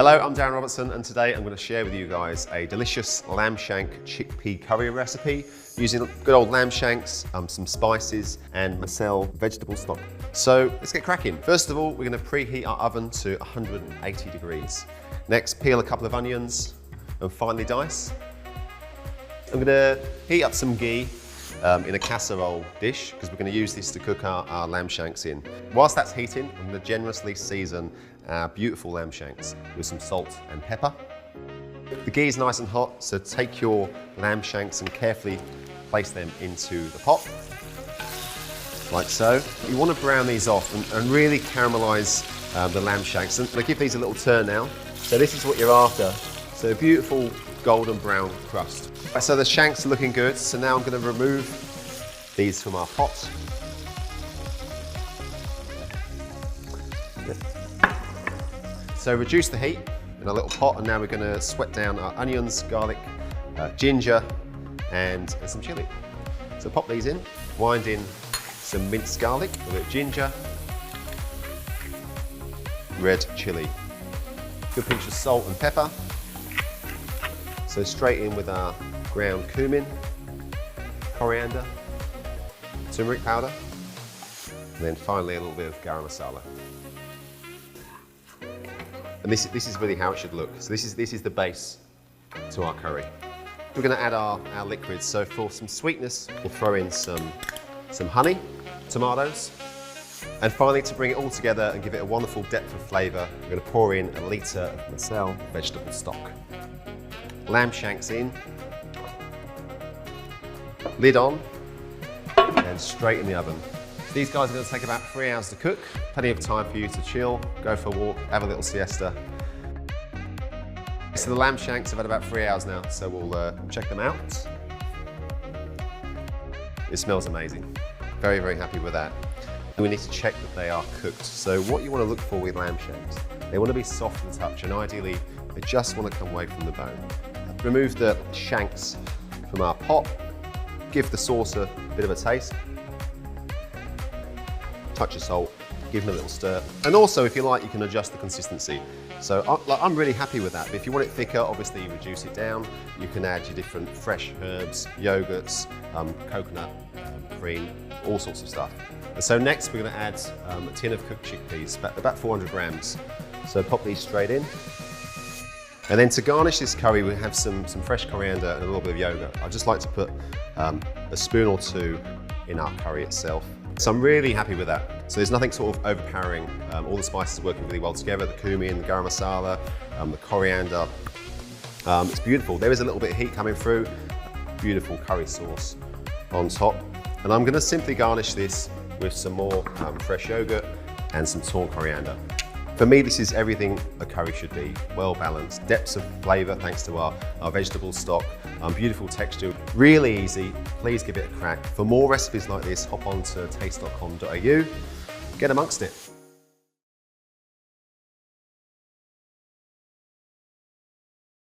Hello, I'm Darren Robertson, and today I'm going to share with you guys a delicious lamb shank chickpea curry recipe using good old lamb shanks, some spices and Massel Vegetable Stock. So let's get cracking. First of all, we're going to preheat our oven to 180 degrees. Next, peel a couple of onions and finely dice. I'm going to heat up some ghee in a casserole dish because we're going to use this to cook our lamb shanks in. Whilst that's heating, I'm going to generously season our beautiful lamb shanks with some salt and pepper. The ghee is nice and hot, so take your lamb shanks and carefully place them into the pot, like so. You want to brown these off and really caramelise the lamb shanks. And I give these a little turn now. So this is what you're after. So a beautiful golden brown crust. Right, so the shanks are looking good, so now I'm going to remove these from our pot. So reduce the heat in a little pot, and now we're going to sweat down our onions, garlic, ginger and some chilli. So pop these in, wind in some minced garlic, a bit of ginger, red chilli, good pinch of salt and pepper. So straight in with our ground cumin, coriander, turmeric powder, and then finally a little bit of garam masala. And this is really how it should look. So this is the base to our curry. We're going to add our liquids. So for some sweetness, we'll throw in some honey, tomatoes, and finally to bring it all together and give it a wonderful depth of flavour, we're going to pour in a litre of Massel Vegetable Stock. Lamb shanks in, lid on, and straight in the oven. These guys are going to take about 3 hours to cook. Plenty of time for you to chill, go for a walk, have a little siesta. So the lamb shanks have had about 3 hours now, so we'll check them out. It smells amazing. Very, very happy with that. We need to check that they are cooked. So what you want to look for with lamb shanks, they want to be soft to the touch, and ideally they just want to come away from the bone. Remove the shanks from our pot, give the sauce a bit of a taste. Touch of salt, give them a little stir. And also, if you like, you can adjust the consistency. So I'm really happy with that. But if you want it thicker, obviously you reduce it down. You can add your different fresh herbs, yogurts, coconut, cream, all sorts of stuff. And so next we're going to add a tin of cooked chickpeas, about 400 grams. So pop these straight in. And then to garnish this curry, we have some fresh coriander and a little bit of yogurt. I just like to put a spoon or two in our curry itself. So I'm really happy with that. So there's nothing sort of overpowering. All the spices are working really well together. The cumin, the garam masala, the coriander. It's beautiful. There is a little bit of heat coming through. Beautiful curry sauce on top. And I'm going to simply garnish this with some more fresh yogurt and some torn coriander. For me, this is everything a curry should be. Well balanced, depths of flavour thanks to our vegetable stock, beautiful texture, really easy. Please give it a crack. For more recipes like this, hop on to taste.com.au. Get amongst it.